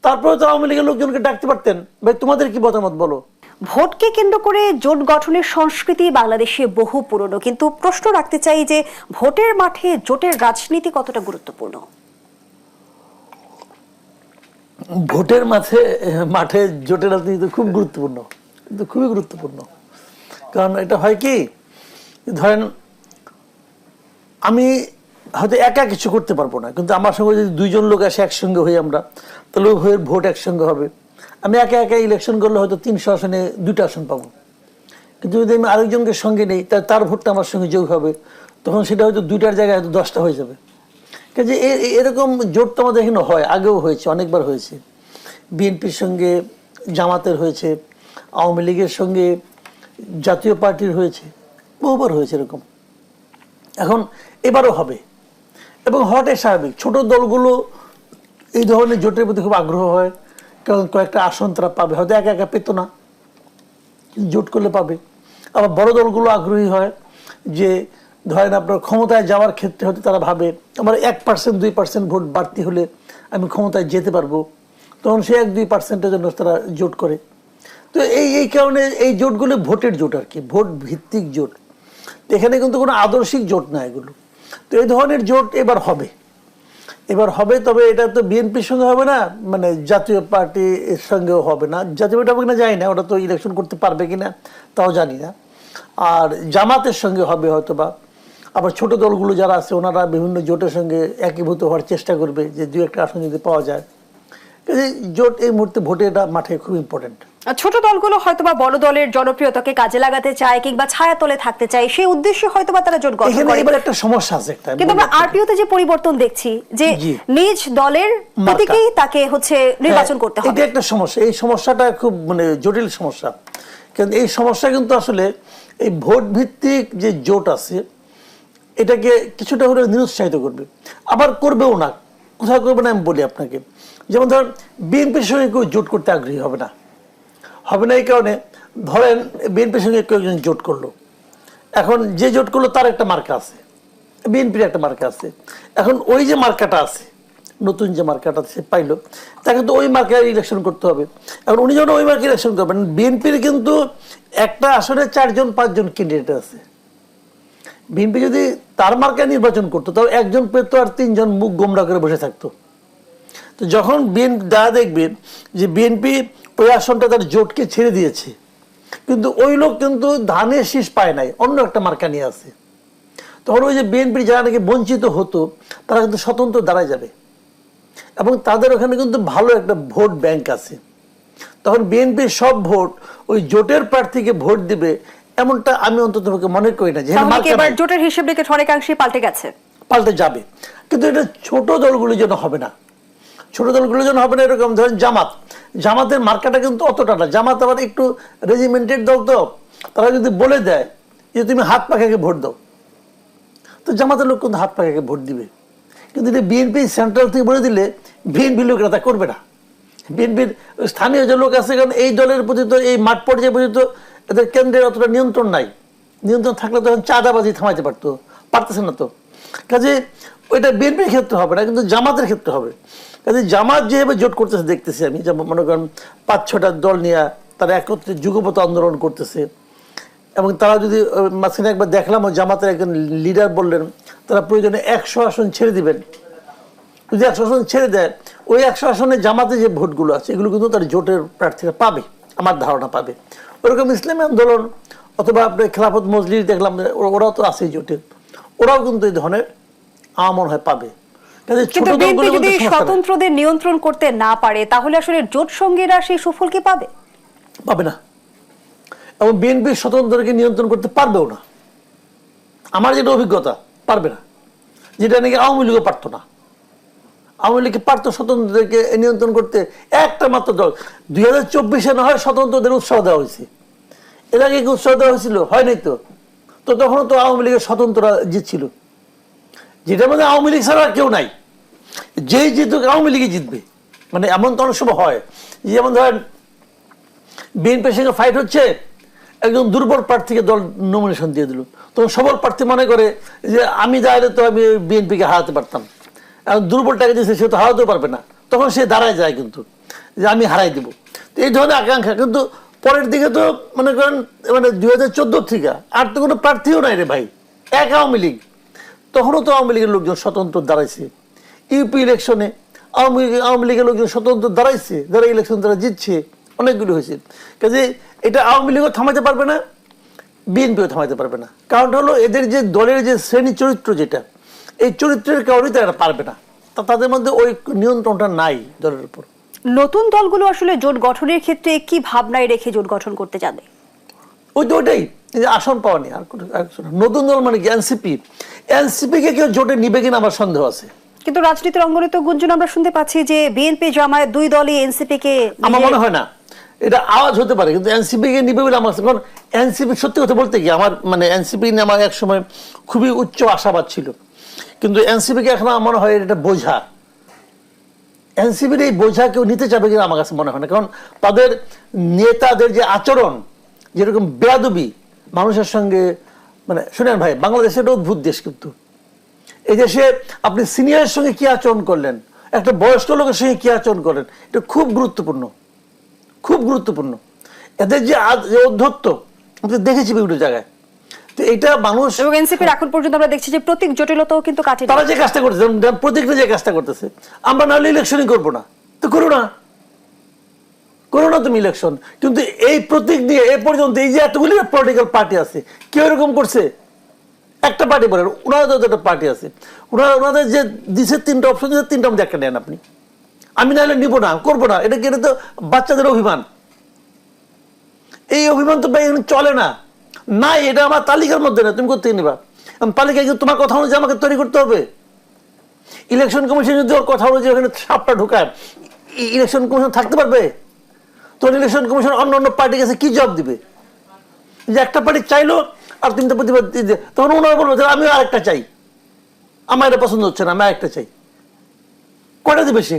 তারপরে তো আওয়ামী লীগের লোকজনকে ডাকতে পারতেন, ভাই তোমাদের কি মতামত বলো। ভোটকে কেন্দ্র করে জোট গঠনের সংস্কৃতি বাংলাদেশে বহু পুরনো, কিন্তু প্রশ্ন রাখতে চাই যে ভোটের মাঠে জোটের রাজনীতি কতটা গুরুত্বপূর্ণ? ভোটের মাঠে জোটের রাজনীতি খুব গুরুত্বপূর্ণ, কিন্তু খুবই গুরুত্বপূর্ণ। কারণ এটা হয় কি, ধরেন আমি হয়তো একা কিছু করতে পারবো না, কিন্তু আমার সঙ্গে যদি দুইজন লোক আসে একসঙ্গে হই আমরা, তাহলে হয়ে ভোট একসঙ্গে হবে। আমি একা একা ইলেকশন করলে হয়তো 300 আসনে 2টা আসন পাবো, কিন্তু যদি আমি আরেকজনকে সঙ্গে নেই তার ভোটটা আমার সঙ্গে যোগ হবে, তখন সেটা হয়তো 2টার জায়গায় হয়তো 10টা হয়ে যাবে। কাজে এরকম জোট তো আমাদের এখানে হয়, আগেও হয়েছে, অনেকবার হয়েছে। বিএনপির সঙ্গে জামাতের হয়েছে, আওয়ামী লীগের সঙ্গে জাতীয় পার্টির হয়েছে, বহুবার হয়েছে এরকম। এখন এবারও হবে, এবং হওয়াটাই স্বাভাবিক। ছোট দলগুলো এই ধরনের জোটের প্রতি খুব আগ্রহ হয়, কারণ কয়েকটা আসন তারা পাবে, হয়তো একা একা পেত না, জোট করলে পাবে। আবার বড় দলগুলো আগ্রহী হয় যে ধরেন আপনার ক্ষমতায় যাওয়ার ক্ষেত্রে হয়তো তারা ভাবে আমার 1% 2% ভোট বাড়তি হলে আমি ক্ষমতায় যেতে পারবো, তখন সে 1-2%-এর জন্য তারা জোট করে। তো এই কারণে এই জোটগুলো ভোটের জোট আর কি, ভোট ভিত্তিক জোট। এখানে কিন্তু কোনো আদর্শিক জোট না এগুলো। তো এই ধরনের জোট এবার হবে, তবে এটা তো বিএনপির সঙ্গে হবে না, মানে জাতীয় পার্টির সঙ্গেও হবে না। জাতীয় পার্টি হবে কিনা জানি না, ওটা তো ইলেকশন করতে পারবে কিনা তাও জানি না। আর জামাতের সঙ্গে হবে হয়তো বা। আবার ছোট দলগুলো যারা আছে ওনারা বিভিন্ন জোটের সঙ্গে একীভূত হওয়ার চেষ্টা করবে, যে 2-1টা আসন যদি পাওয়া যায়। জোট এই মুহূর্তে ভোটে এটা মাঠে খুব ইম্পর্টেন্ট। ছোট দলগুলো হয়তোবা বড় দলের জনপ্রিয়তাকে কাজে লাগাতে চায়, কিংবা ছায়াতলে থাকতে চায়, সেই উদ্দেশ্যে হয়তোবা তারা জোট গঠন করে। এবার একটা সমস্যা আছে একটা, কিন্তু আমরা আরপিওতে যে পরিবর্তন দেখছি যে নিজ দলের প্রতীকেই তাকে নির্বাচন করতে হবে, এটা একটা সমস্যা। এই সমস্যাটা খুব জটিল সমস্যা। কিন্তু এই সমস্যা কিন্তু আসলে এই ভোট ভিত্তিক যে জোট আছে এটাকে কিছুটা হলে নিরুৎসাহিত করবে, আবার করবেও না। কোথাও করবে না আমি বলি আপনাকে, যেমন ধরেন বিএনপির সঙ্গে কেউ জোট করতে আগ্রহী হবে না। এই কারণে ধরেন বিএনপির সঙ্গে কেউ একজন জোট করলো, এখন যে জোট করলো তার একটা মার্কা আছে, বিএনপির একটা মার্কা আছে। এখন ওই যে মার্কাটা আছে, নতুন যে মার্কাটা সে পাইলো, তাকে তো ওই মার্কায় ইলেকশন করতে হবে। এখন উনি যখন ওই মার্কে ইলেকশন করবেন, বিএনপির কিন্তু একটা আসনে 4-5জন ক্যান্ডিডেট আছে। বিএনপি যদি তার মার্কায় নির্বাচন করতো তাও একজন পেতো আর 3জন মুখ গোমরা করে বসে থাকতো। তো যখন যারা দেখবেন যে বিএনপি ওই আসনটা তার জোটকে ছেড়ে দিয়েছে, কিন্তু ওই লোক কিন্তু ধানের শীষ পায় নাই, অন্য একটা মার্কা নিয়ে আছে, তখন ওই যে বিএনপি যারা নাকি বঞ্চিত হতো তারা কিন্তু স্বতন্ত্র দাঁড়ায় যাবে, এবং তাদের ওখানে কিন্তু ভালো একটা ভোট ব্যাংক আছে। তখন বিএনপির সব ভোট ওই জোটের প্রার্থীকে ভোট দিবে, এমনটা আমি অন্তত মনে করি না। যে জোটের হিসেব নিকেশ অনেকাংশে পাল্টে যাবে, কিন্তু এটা ছোট দলগুলোর জন্য হবে না। ছোট দলগুলোর জন্য হবে না এরকম। ধরেন জামাতের মার্কাটা কিন্তু অতটা না। জামাত আবার একটু রেজিমেন্টেড দল, তো তারা যদি বলে দেয় যে তুমি হাত পাখাকে ভোট দাও, তো জামাতের লোক কিন্তু হাত পাখাকে ভোট দিবে। কিন্তু বিএনপি সেন্ট্রাল থেকে বলে দিলে বিএনপি লোকেরা তা করবে না। বিএনপির স্থানীয় যে লোক আছে, কারণ এই দলের প্রতি তো এই মাঠ পর্যায়ে পর্যন্ত এদের কেন্দ্রের অতটা নিয়ন্ত্রণ নাই। নিয়ন্ত্রণ থাকলে তখন চাঁদাবাজি থামাইতে পারতেছে না। তো কাজে ওইটা বিএনপির ক্ষেত্রে হবে না, কিন্তু জামাতের ক্ষেত্রে হবে। কাজে জামাত যেভাবে জোট করতেছে দেখতেছি আমি, যেমন মনে করেন 5-6টা দল নিয়ে তারা একত্রে যুগপৎ আন্দোলন করতেছে, এবং তারা যদি মাঝখানে একবার দেখলাম ওই জামাতের একজন লিডার বললেন তারা প্রয়োজনে 100 আসন ছেড়ে দিবেন। যদি 100 আসন ছেড়ে দেয়, ওই 100 আসনে জামাতে যে ভোটগুলো আছে এগুলো কিন্তু তার জোটের প্রার্থীরা পাবে, আমার ধারণা পাবে। ওরকম ইসলামী আন্দোলন অথবা আপনার খেলাফত মজলিস দেখলাম, ওরাও তো আছে জোটের, ওরাও কিন্তু এই ধরনের আমার মনে হয় পাবে। যদি স্বতন্ত্রদের নিয়ন্ত্রণ করতে না পারে, তাহলে আসলে জোট সঙ্গীরা সেই সুফল কি পাবে না। এবং বিএনপি স্বতন্ত্রকে নিয়ন্ত্রণ করতে পারবেও না, আমার যেটা অভিজ্ঞতা, পারবে না। যেটা নাকি আওয়ামী লীগও পারতো না। আওয়ামী লীগকে পারতো স্বতন্ত্রদেরকে নিয়ন্ত্রণ করতে, একটা মাত্র দল। 2024-এ না হয় স্বতন্ত্রদের উৎসাহ দেওয়া হয়েছে, এর আগে কি উৎসাহ দেওয়া হয়েছিল? হয়নি তো। তখনও তো আওয়ামী লীগের স্বতন্ত্ররা জিতছিল, যেটার মধ্যে আওয়ামী লীগ ছাড়া কেউ নাই। যেই জিতুক আওয়ামী লীগই জিতবে, এমন তো অনেক সময় হয়। যেমন ধরেন বিএনপির সঙ্গে ফাইট হচ্ছে, একজন দুর্বল প্রার্থীকে দল নমিনেশন দিয়ে দিল, তখন সবল প্রার্থী মনে করে যে আমি দাঁড়ালে তো আমি বিএনপিকে হারাতে পারতাম, এখন দুর্বলটাকে দিয়েছে সে তো হারাতেও পারবে না, তখন সে দাঁড়ায় যায়। কিন্তু যে আমি হারাই দেবো, তো এই ধরনের আকাঙ্ক্ষা। কিন্তু পরের দিকে তো মনে করেন মানে 2014 থেকে আর তো কোনো প্রার্থীও নাই রে ভাই, এক আওয়ামী লীগ। তখনও তো আওয়ামী লীগের লোকজন স্বতন্ত্র দাঁড়াইছে, ইউপি ইলেকশনে আওয়ামী লীগের লোকজন স্বতন্ত্র দাঁড়াইছে, যারা ইলেকশন তারা জিতছে, অনেকগুলো হয়েছে। কাজে এটা আওয়ামী লীগও থামাতে পারবে না, বিএনপিও থামাতে পারবে না। কারণটা হলো এদের যে দলের যে শ্রেণী চরিত্র, যেটা এই চরিত্রের কারণেই তারা পারবে না, তাদের মধ্যে ওই নিয়ন্ত্রণটা নাই দলের উপর। নতুন দলগুলো আসলে জোট গঠনের ক্ষেত্রে কি ভাবনায় রেখে জোট গঠন করতে যাবে? ওইটাই যে আসন পাওয়া নেই আর কিছু না। নতুন দল মানে কি এনসিপি কে কেউ জোটে নিবে কিনা আমার সন্দেহ আছে। কিন্তু রাজনীতির অঙ্গনে তো গুঞ্জন আমরা শুনতে পাচ্ছি যে বিএনপি জামায়াত দুই দলই এনসিপি কে, আমার মনে হয় না এটা আওয়াজ হতে পারে, কিন্তু এনসিপি কে নিবে বলে আমার, কারণ এনসিপি সত্যি কথা বলতে কি আমার মানে এনসিপি নিয়ে আমার এক সময় খুবই উচ্চ আশাবাদ ছিল, কিন্তু এনসিপি কে এখন আমার মনে হয় এটা বোঝা, এনসিপির এই বোঝা কেউ নিতে চাবে কিনা আমার কাছে মনে হয় না। কারণ তাদের নেতাদের যে আচরণ, যেরকম বেয়াদবি মানুষের সঙ্গে, মানে শুনেন ভাই, বাংলাদেশ একটা অদ্ভুত দেশ, কিন্তু এই দেশে আপনি সিনিয়রের সঙ্গে কি আচরণ করলেন, একটা বয়স্ক লোকের সঙ্গে কি আচরণ করলেন, এটা খুব গুরুত্বপূর্ণ, খুব গুরুত্বপূর্ণ। এদের যে অধ্যত্ত আপনি দেখেছি বিভিন্ন জায়গায়, তো এটা মানুষ এবং এনসিপির এখন পর্যন্ত আমরা দেখছি যে প্রতীক জটিলতাও কিন্তু কাটেনি। তারা যে কাজটা করতেছে, প্রতীকটা যে কাজটা করতেছে, আমরা নাহলে ইলেকশনই করবো না, তো করো না তুমি ইলেকশন। কিন্তু এই প্রতীক দিয়ে এ পর্যন্ত এই যে এতগুলি পলিটিক্যাল পার্টি আছে, কেউ এরকম করছে? একটা পার্টি বলেন, ওনাদের একটা পার্টি আছে, ওনাদের যে দিচ্ছে তিনটা অপশন, তিনটা মধ্যে একটা নেন আপনি, আমি নাহলে নিব না, করবো না। এটা তো বাচ্চাদের অভিমান, এই অভিমান তো ভাই চলে না, নাই এটা আমার তালিকার মধ্যে না, তুমি করতে নিবা তালিকায়, কিন্তু তোমার কথা অনুযায়ী আমাকে তৈরি করতে হবে। ইলেকশন কমিশন যদি ওর কথা অনুযায়ী ওখানে সাপটা ঢুকায়, ইলেকশন কমিশন থাকতে পারবে? তোর ইলেকশন কমিশন অন্য অন্য পার্টি কাছে কি জবাব দিবে? যে একটা পার্টি চাইলো আর তিনটা প্রতিবাদ, তখন ওনারা বলবো যে আমিও আরেকটা চাই, আমার এটা পছন্দ হচ্ছে না, আমি আরেকটা চাই। কয়টা দিবে সে?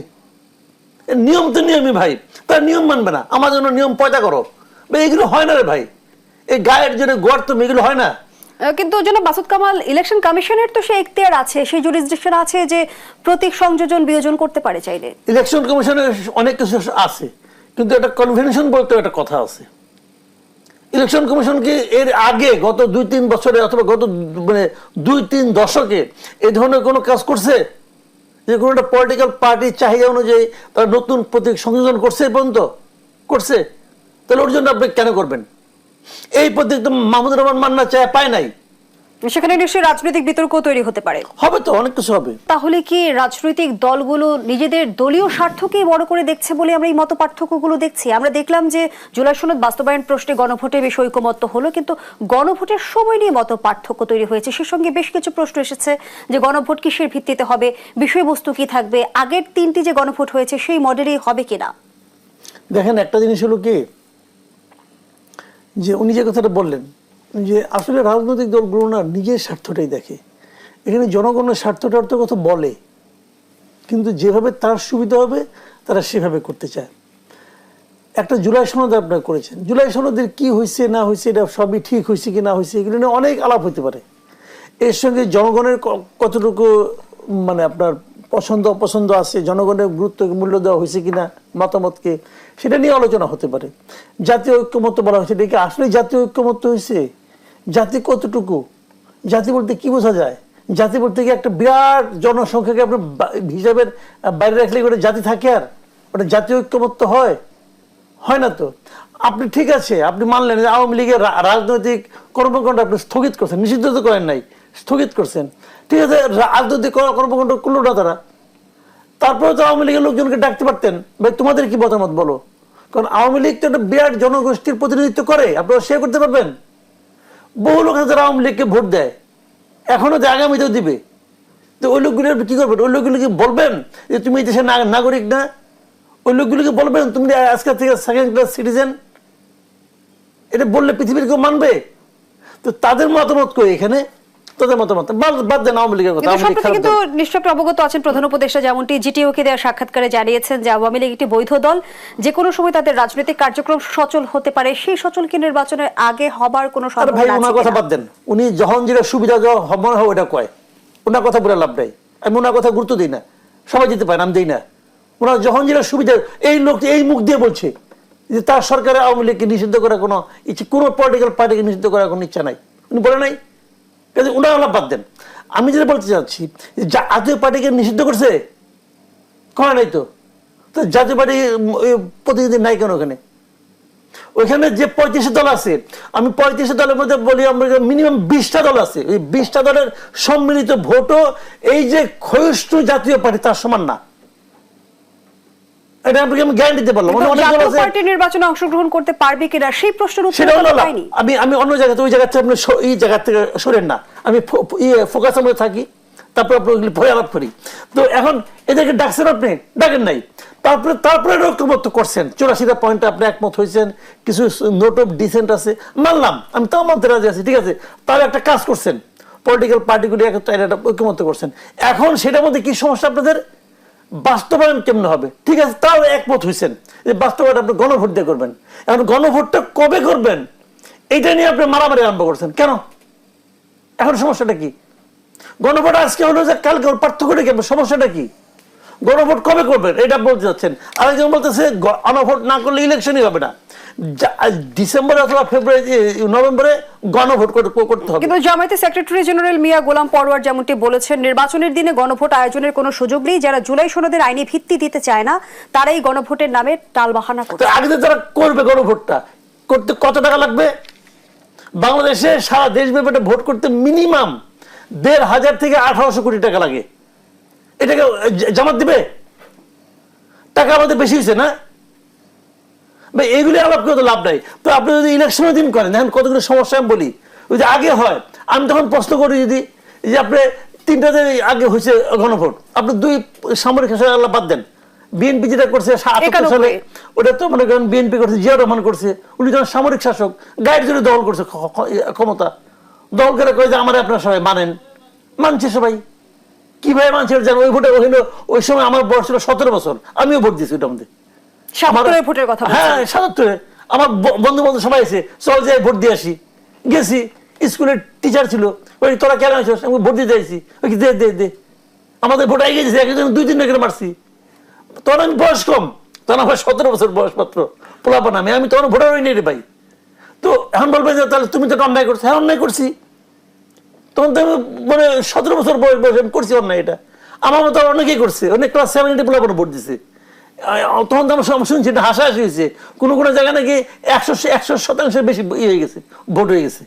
নিয়ম তো নিয়মই ভাই, তার নিয়ম মানবে না, আমার জন্য নিয়ম পয়দা করো, এগুলো হয় না রে ভাই, এই গায়ের জন্য গর্ত, এগুলো হয় না। কিন্তু জনাব মাসুদ কামাল, ইলেকশন কমিশনের তো সেই এখতিয়ার আছে, সেই জুরিসডিকশন আছে যে প্রতীক সংযোজন বিয়োজন করতে পারে চাইলে। ইলেকশন কমিশনের অনেক কিছু আছে, কিন্তু একটা কনভেনশন বলতে একটা কথা আছে। ইলেকশন কমিশন কি এর আগে গত 2-3 বছরে অথবা গত মানে 2-3 দশকে এই ধরনের কোনো কাজ করছে যে কোনো একটা পলিটিক্যাল পার্টির চাহিদা অনুযায়ী তারা নতুন প্রতীক সংযোজন করছে? পর্যন্ত করছে? তাহলে ওর জন্য আপনি কেন করবেন? এই প্রতীক তো মাহমুদুর রহমান মান্না চায় পায় নাই, সেখানে নিশ্চয়ই রাজনৈতিক বিতর্ক তৈরি হতে পারে। হবে তো, অনেক কিছু হবে। তাহলে কি রাজনৈতিক দলগুলো নিজেদের দলীয় স্বার্থকেই বড় করে দেখছে বলে আমরা এই মত পার্থক্যগুলো দেখছি? আমরা দেখলাম যে জুলাই সনদ বাস্তবায়ন প্রশ্নে গণভোটে বেশ ঐকমত্য হলো, কিন্তু গণভোটের সময় নিয়ে মত পার্থক্য তৈরি হয়েছে। সে সঙ্গে বেশ কিছু প্রশ্ন এসেছে যে গণভোট কিসের ভিত্তিতে হবে, বিষয়বস্তু কি থাকবে, আগের 3টি যে গণভোট হয়েছে সেই মডেলেই হবে কিনা। দেখেন, একটা জিনিস হলো কি, যে উনি যে কথাটা বললেন যে আসলে রাজনৈতিক দলগুলো না নিজের স্বার্থটাই দেখে, এখানে জনগণের স্বার্থটার তো কথা বলে, কিন্তু যেভাবে তার সুবিধা হবে তারা সেভাবে করতে চায়। একটা জুলাই সনদ আপনারা করেছেন, জুলাই সনদের কি হয়েছে না হয়েছে, এটা সবই ঠিক হয়েছে কি না হয়েছে, এগুলো নিয়ে অনেক আলাপ হতে পারে। এর সঙ্গে জনগণের কতটুকু মানে আপনার পছন্দ অপছন্দ আছে, জনগণের গুরুত্ব মূল্য দেওয়া হয়েছে কিনা, মতামতকে, সেটা নিয়ে আলোচনা হতে পারে। জাতীয় ঐক্যমত্য বলা হয়েছে, এটা কি আসলে জাতীয় ঐক্যমত্য হয়েছে? জাতি কতটুকু? জাতি বলতে কি বোঝা যায়? জাতি বলতে কি একটা বিরাট জনসংখ্যাকে আপনার হিসাবের বাইরে রাখলে ওটা জাতি থাকে? আর ওটা জাতীয় ঐক্যমত্য হয়? হয় না তো। আপনি ঠিক আছে, আপনি মানলেন যে আওয়ামী লীগের রাজনৈতিক কর্মকাণ্ড আপনি স্থগিত করছেন, নিষিদ্ধ তো করেন নাই, স্থগিত করছেন, ঠিক আছে, রাজনৈতিক কর্মকাণ্ড করলো না তারা, তারপরে তো আওয়ামী লীগের লোকজনকে ডাকতে পারতেন, ভাই তোমাদের কি মতামত বলো। কারণ আওয়ামী লীগ তো একটা বিরাট জনগোষ্ঠীর প্রতিনিধিত্ব করে, আপনারা শেয়ার করতে পারবেন। বহু লোক যারা আওয়ামী লীগকে ভোট দেয়, এখনো দেয়, আগামীতেও দিবে, তো ওই লোকগুলো কি করবেন? ওই লোকগুলোকে বলবেন যে তুমি এই দেশের নাগরিক না? ওই লোকগুলোকে বলবেন তুমি আজকের থেকে সেকেন্ড ক্লাস সিটিজেন? এটা বললে পৃথিবীর কেউ মানবে? তো তাদের মতামত কই এখানে? তাদের মতামত বাদ দেন আওয়ামী লীগের কথা। কিন্তু নিশ্চয়ই অবগত আছেন প্রধান উপদেষ্টা যেমনটি জিটিওকে দেওয়া সাক্ষাৎকারে জানিয়েছেন যে আওয়ামী লীগ একটি বৈধ দল, যে কোনো সময় তাদের রাজনৈতিক কার্যক্রম সচল হতে পারে, সেই সচল কি নির্বাচনের আগে হবার কোনো সম্ভাবনা আছে? ওনার কথা বাদ দেন, উনি যখন যেটা সুবিধা মনে হয় ওটা কয়, ওনার কথা বলে লাভ নাই। আমি ওনার কথা গুরুত্ব দিই না, সবাই যেতে পারেন, আমি দিই না। ওনারা যখন যেটা সুবিধা, এই লোক এই মুখ দিয়ে বলছে যে তার সরকারের আওয়ামী লীগকে নিষিদ্ধ করার কোনো ইচ্ছে, কোনো পলিটিক্যাল পার্টিকে নিষিদ্ধ করার কোনো ইচ্ছা নাই, উনি বলে নাই। কাজে ওনারা আলাপ বাদ দেন। আমি যেটা বলতে চাচ্ছি, জাতীয় পার্টিকে নিষিদ্ধ করছে, করে নাই তো। তো জাতীয় পার্টি প্রতিনিধি নাই কেন ওখানে? ওইখানে যে 35 দল আছে, আমি 35 দলের মধ্যে বলি মিনিমাম 20টা দল আছে। এই 20টা দলের সম্মিলিত ভোটও এই যে ক্ষয়িষ্ণু জাতীয় পার্টি তার সমান না, এটা আপনাকে আমি গ্যারান্টি দিতে পারলাম। জাতীয় পার্টি নির্বাচনে অংশগ্রহণ করতে পারবে কিনা সেই প্রশ্নের উত্তর পাইনি। আমি অন্য জায়গাতে, ওই জায়গা থেকে আপনি এই জায়গা থেকে সরেন না, আমি ফোকাসের মধ্যে থাকি, তারপর আপনি ভয় আলাপ করি। তো এখন এদেরকে ডাকছেন, আপনি ডাকেন নাই, তারপরে ঐক্যমত করছেন, 84টা পয়েন্টে আপনি একমত হয়েছেন, কিছু নোট অফ ডিসেন্ট আছে, মানলাম, আমি তাও মানতে রাজি আছি, ঠিক আছে। তাহলে একটা কাজ করছেন, পলিটিক্যাল পার্টিগুলি ঐক্যমত করছেন। এখন সেটার মধ্যে কি সমস্যা আপনাদের? বাস্তবায়ন কেমনে হবে? ঠিক আছে, তাও একমত হয়েছেন যে বাস্তবায়ন আপনি গণভোট দিয়ে করবেন। এখন গণভোটটা কবে করবেন এইটা নিয়ে আপনি মারামারি আরম্ভ করছেন কেন? এখন সমস্যাটা কি? গণভোট আজকে হলো যে কালকে, ওর পার্থক্যটা কি? সমস্যাটা কি? গণভোট কবে করবেন এটা বলতে যাচ্ছেন। আরেকজন বলতেছে গণভোট না করলে ইলেকশনই হবে না, ডিসেম্বর অথবা ফেব্রুয়ারি নভেম্বরে গণভোট করতে হবে। কিন্তু জামায়াতের সেক্রেটারি জেনারেল মিয়া গোলাম পরোয়ার যেমনটি বলেছেন, নির্বাচনের দিনে গণভোট আয়োজনের কোনো সুযোগ নেই। যারা জুলাই সনদের আইনি ভিত্তি দিতে চায় না তারাই গণভোটের নামে টালবাহানা করছে। আগে যারা করবে গণভোটটা করতে কত টাকা লাগবে? বাংলাদেশে সারা দেশব্যাপী ভোট করতে মিনিমাম 1,500 থেকে 1,800 কোটি টাকা লাগে। এটাকে জামাত দিবে? টাকা আমাদের বেশি হয়েছে না? এইগুলি আলাপ করে তো লাভ নাই। তো আপনি যদি ইলেকশনের দিন করেন, দেখেন কতগুলো সমস্যা আমি বলি। ওই যে আগে হয়, আমি তখন প্রশ্ন করি যদি যে আপনি 3টা দিন আগে হয়েছে গণভোট, আপনি 2 সামরিক শাসক আল্লাহ বাদ দেন, বিএনপি যেটা করছে ৭৮ সালে, ওটা তো মনে করেন বিএনপি করছে, জিয়া রহমান করছে, উনি যখন সামরিক শাসক গায়ের জন্য দখল করছে ক্ষমতা, দখল করে কয়ে যে আমার আপনারা সবাই মানেন, মানছে সবাই। কিভাবে মানছে জানেন? ওই ভোটে ওই সময় আমার বয়স ছিল 17 বছর, আমিও ভোট দিয়েছি ওটার মধ্যে। ৭৭ ভোটের কথা বলছেন? হ্যাঁ, ৭৭। আমার বন্ধু বান্ধব সবাই আছে, চল যাই ভোট দিয়ে আসি। গেছি, স্কুলের টিচার ছিল, ওই তোরা কেন আসিস? আমি ভোট দিতে চাইছি, ওই দে দে দে, আমাদের ভোট আগে গেছে, একজন 2-3 করে মারছি। তখন আমি বয়স কম, তখন আমার 17 বছর বয়স মাত্র, পোলাপান আমি তখন ভোটার হইনি রে ভাই। তো এখন বলবে যে তাহলে তুমি তো অন্যায় করছো। হ্যাঁ, অন্যায় করছি, তখন তো মানে 17 বছর বয়স আমি করছি অন্যায়। এটা আমার মতো অনেকেই করছে, অনেক ক্লাস 7 পোলাপান ভোট দিছে। তখন তো আমরা শুনছি এটা হাসাহাসি হয়েছে, কোনো কোনো জায়গায় নাকি 100% বেশি হয়ে গেছে, ভোট হয়ে গেছে।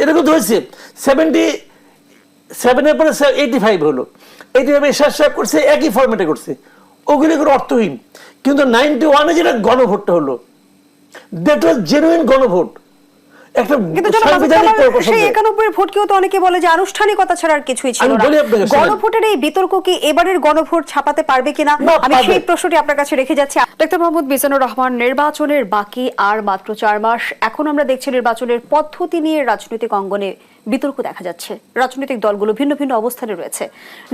এরকম তো হয়েছে। 77-এর পরে 85 হলো, 85 শেষ করছে, একই ফরম্যাটে করছে, ওগুলি কোনো অর্থহীন। কিন্তু 91-এ যেটা গণভোটটা হলো, দ্যাট ওয়াজ জেনুইন গণভোট। অনেকে বলে যে আনুষ্ঠানিকতা ছাড়া আর কিছুই ছিল না। গণভোটের এই বিতর্ক কি এবারের গণভোট ছাপাতে পারবে কিনা, আমি সেই প্রশ্নটি আপনার কাছে রেখে যাচ্ছি। ডক্টর মোহাম্মদ মিজানুর রহমান, নির্বাচনের বাকি আর মাত্র 4 মাস। এখন আমরা দেখছি নির্বাচনের পদ্ধতি নিয়ে রাজনৈতিক অঙ্গনে বিতর্ক দেখা যাচ্ছে। রাজনৈতিক দলগুলো ভিন্ন ভিন্ন অবস্থানে রয়েছে।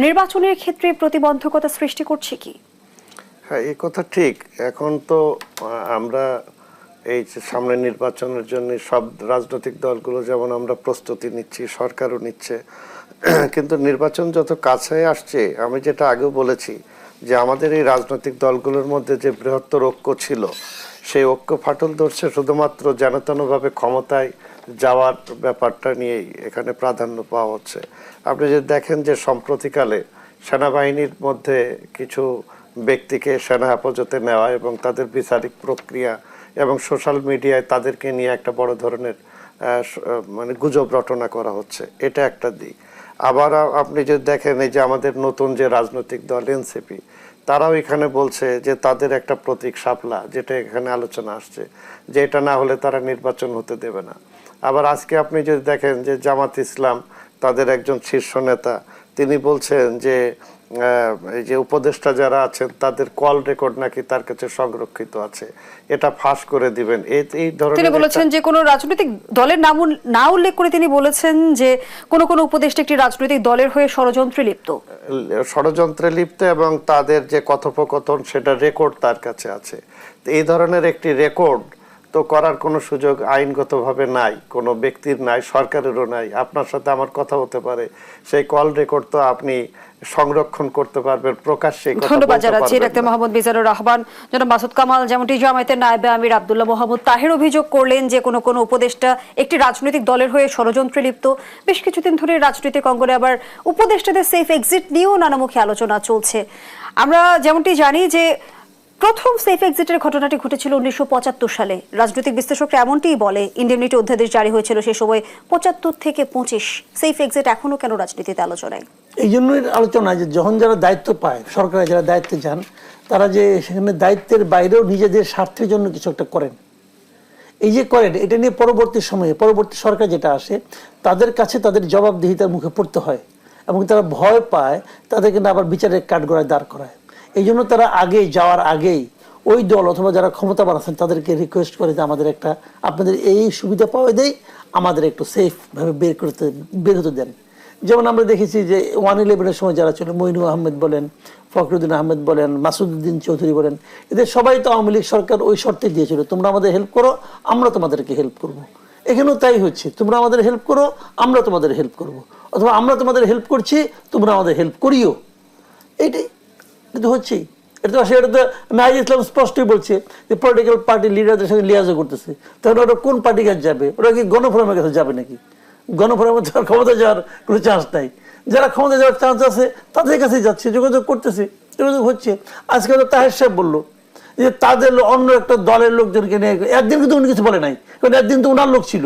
নির্বাচনের ক্ষেত্রে প্রতিবন্ধকতা সৃষ্টি করছে কি? হ্যাঁ, এই কথা ঠিক। এখন তো আমরা এই যে সামনে নির্বাচনের জন্য সব রাজনৈতিক দলগুলো যেমন আমরা প্রস্তুতি নিচ্ছি, সরকারও নিচ্ছে, কিন্তু নির্বাচন যত কাছে আসছে, আমি যেটা আগেও বলেছি যে আমাদের এই রাজনৈতিক দলগুলোর মধ্যে যে বৃহত্তর ঐক্য ছিল, সেই ঐক্য ফাটল ধরছে শুধুমাত্র যেনতেনভাবে ক্ষমতায় যাওয়ার ব্যাপারটা নিয়েই এখানে প্রাধান্য পাওয়া হচ্ছে। আপনি যদি দেখেন যে সম্প্রতিকালে সেনাবাহিনীর মধ্যে কিছু ব্যক্তিকে সেনা হেফাজতে নেওয়া এবং তাদের বিচারিক প্রক্রিয়া এবং সোশ্যাল মিডিয়ায় তাদেরকে নিয়ে একটা বড় ধরনের মানে গুজব রটনা করা হচ্ছে, এটা একটা দিক। আবার আপনি যদি দেখেন এই যে আমাদের নতুন যে রাজনৈতিক দল এনসিপি, তারাও এখানে বলছে যে তাদের একটা প্রতীক শাপলা, যেটা এখানে আলোচনা আসছে, যে এটা না হলে তারা নির্বাচন হতে দেবে না। আবার আজকে আপনি যদি দেখেন যে জামাত ইসলাম, তাদের একজন শীর্ষ নেতা, তিনি বলছেন যে এই যে উপদেষ্টা যারা আছেন তাদের কল রেকর্ড নাকি তার কাছে সংরক্ষিত আছে, এটা ফাঁস করে দিবেন। এই ধরনের তিনি বলেছেন যে কোনো রাজনৈতিক দলের নাম না উল্লেখ করে তিনি বলেছেন যে কোনো কোনো উপদেষ্টা একটি রাজনৈতিক দলের হয়ে ষড়যন্ত্রে লিপ্ত এবং তাদের যে কথোপকথন সেটা রেকর্ড তার কাছে আছে। এই ধরনের একটি রেকর্ড তো করার কোনো সুযোগ আইনগতভাবে নাই, কোনো ব্যক্তির নাই, সরকারেরও নাই। আপনার সাথে আমার কথা হতে পারে, সেই কল রেকর্ড তো আপনি সংরক্ষণ করতে পারবেন, প্রকাশ্যে কথা ধন্যবাদ বলতে জানাচ্ছি পারবেন ডাক্তার না। মোহাম্মদ মিজানুর রহমান। জনাব মাসুদ কামাল, যেমনটি জামায়াতের নায়েবে আমির আব্দুল্লাহ মোহাম্মদ তাহের অভিযোগ করলেন যে কোনো উপদেষ্টা একটি রাজনৈতিক দলের হয়ে ষড়যন্ত্রে লিপ্ত। বেশ কিছুদিন ধরে রাজনৈতিক অঙ্গনে আবার উপদেষ্টাদের সেফ এক্সিট নিয়েও নানামুখী আলোচনা চলছে। আমরা যেমনটি জানি যে প্রথম সেফ এক্সিটের ঘটনাটি ঘটেছিল 1975 সালে। রাজনৈতিক বিশ্লেষকরা এমনটিই বলে, ইন্ডেমনিটি অধ্যাদেশ জারি হয়েছিল সে সময়। 75 থেকে 25 সেফ এক্সিট এখনো কেন রাজনীতিতে আলোচনায়? এই জন্যই আলোচনা যে যখন যারা দায়িত্ব পায়, সরকারে যারা দায়িত্বে যান, তারা যে সেখানে দায়িত্বের বাইরেও নিজেদের স্বার্থের জন্য কিছু একটা করেন। এই যে করেন, এটা নিয়ে পরবর্তী সময়ে পরবর্তী সরকার যেটা আসে, তাদের কাছে তাদের জবাবদিহিতার মুখে পড়তে হয় এবং তারা ভয় পায় তাদেরকে না আবার বিচারের কাঠগড়ায় দাঁড় করায়। এই জন্য তারা আগেই যাওয়ার আগেই ওই দল অথবা যারা ক্ষমতাবান আছেন তাদেরকে রিকোয়েস্ট করে যে আমাদের একটা, আপনাদের এই সুবিধা পাওয়া দেয়, আমাদের একটু সেফভাবে বের হতে দেন। যেমন আমরা দেখেছি যে 111-এর সময় যারা ছিল, মইনুল আহমেদ বলেন, ফখরুদ্দিন আহমেদ বলেন, মাসুদুদ্দিন চৌধুরী বলেন, এদের সবাই তো আওয়ামী লীগ সরকার ওই শর্তে দিয়েছিল, তোমরা আমাদের হেল্প করো, আমরা তোমাদেরকে হেল্প করব। এখানেও তাই হচ্ছে, তোমরা আমাদের হেল্প করো, আমরা তোমাদের হেল্প করব, অথবা আমরা তোমাদের হেল্প করছি, তোমরা আমাদের হেল্প করিও। এইটাই কিন্তু হচ্ছেই। এটা তো নাহিদ ইসলাম স্পষ্টই বলছে যে পলিটিক্যাল পার্টি লিডারদের সঙ্গে লিয়াজও করতেছে। তাহলে ওরা কোন পার্টির কাছে যাবে? ওরা কি গণফোরামের কাছে যাবে নাকি? গণফোরামে যাওয়ার ক্ষমতা যাওয়ার কোনো চান্স নাই। যারা ক্ষমতা যাওয়ার চান্স আছে তাদের কাছেই যাচ্ছে, যোগাযোগ করতেছে, যোগাযোগ হচ্ছে। আজকে তো তাহের সাহেব বললো যে তাদের অন্য একটা দলের লোকজনকে নিয়ে, একদিন কিন্তু উনি কিছু বলে নাই, কারণ একদিন তো ওনার লোক ছিল।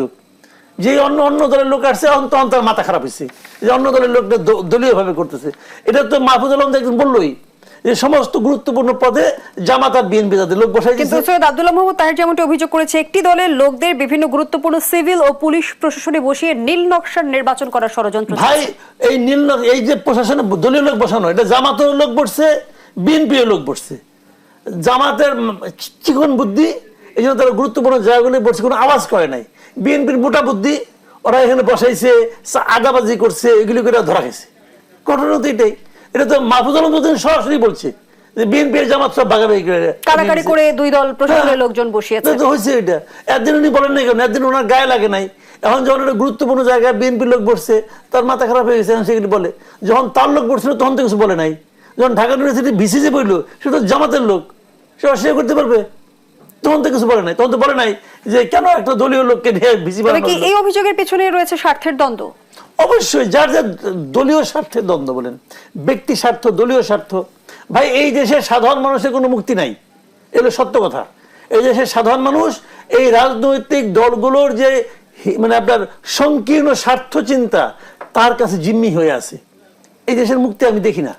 যে অন্য দলের লোক আসছে, তখন তার মাথা খারাপ হয়েছে যে অন্য দলের লোকটা দলীয়ভাবে করতেছে। এটা তো মাহফুজ আলম একদিন বললোই যে সমস্ত গুরুত্বপূর্ণ পদে জামাত আর বিএনপি তাদের লোক বসাই দিয়েছে। কিন্তু সৈয়দ আব্দুল্লাহ মোহাম্মদ তাহের যেমনটি অভিযোগ করেছে, একটি দলের লোকদের বিভিন্ন গুরুত্বপূর্ণ সিভিল ও পুলিশ প্রশাসনে বসিয়ে নীল নকশার নির্বাচন করার ষড়যন্ত্র। ভাই এই এই যে প্রশাসনে দলীয় লোক বসানো, এটা জামাতের লোক বসছে, বিএনপির লোক বসছে। জামাতের চিকন বুদ্ধি, এই জন্য তারা গুরুত্বপূর্ণ জায়গাগুলি বসছে, কোনো আওয়াজ করে নাই। বিএনপির মোটা বুদ্ধি, ওরা এখানে বসাইছে, আগাবাজি করছে, এগুলি করে ধরা গেছে। ঘটনা তো এটাই। এটা তো মাহফুজ আলম সরাসরি বলছে যে বিএনপি জামাত সব ভাগাভাগি কারাকারি করে দুই দল প্রশাসনের লোকজন বসিয়েছে। তো হয়েছে এটা। একদিন উনি বলেন নাই কেন? একদিন ওনার গায়ে লাগে নাই। এখন যখন একটা গুরুত্বপূর্ণ জায়গায় বিএনপির লোক বসছে, তার মাথা খারাপ হয়ে গেছে, সেগুলি বলে। যখন তার লোক বসছিল তখন তো কিছু বলে নাই। যখন ঢাকা ইউনিভার্সিটি ভিসিতে পড়লো, সেটা জামাতের লোক, সে অস্বীকার করতে পারবে? তখন তো কিছু বলে নাই। তখন তো বলে নাই যে কেন একটা দলীয় লোককে নিয়ে ভিসি বানানো হলো। এই অভিযোগের পেছনে রয়েছে স্বার্থের দ্বন্দ্ব। অবশ্যই, যার যার দলীয় স্বার্থের দ্বন্দ্ব বলেন, ব্যক্তি স্বার্থ, দলীয় স্বার্থ। ভাই এই দেশের সাধারণ মানুষের কোনো মুক্তি নাই, এগুলো সত্য কথা। এই দেশের সাধারণ মানুষ এই রাজনৈতিক দলগুলোর যে মানে আপনার সংকীর্ণ স্বার্থ চিন্তা, তার কাছে জিম্মি হয়ে আছে। এই দেশের মুক্তি আমি দেখি না।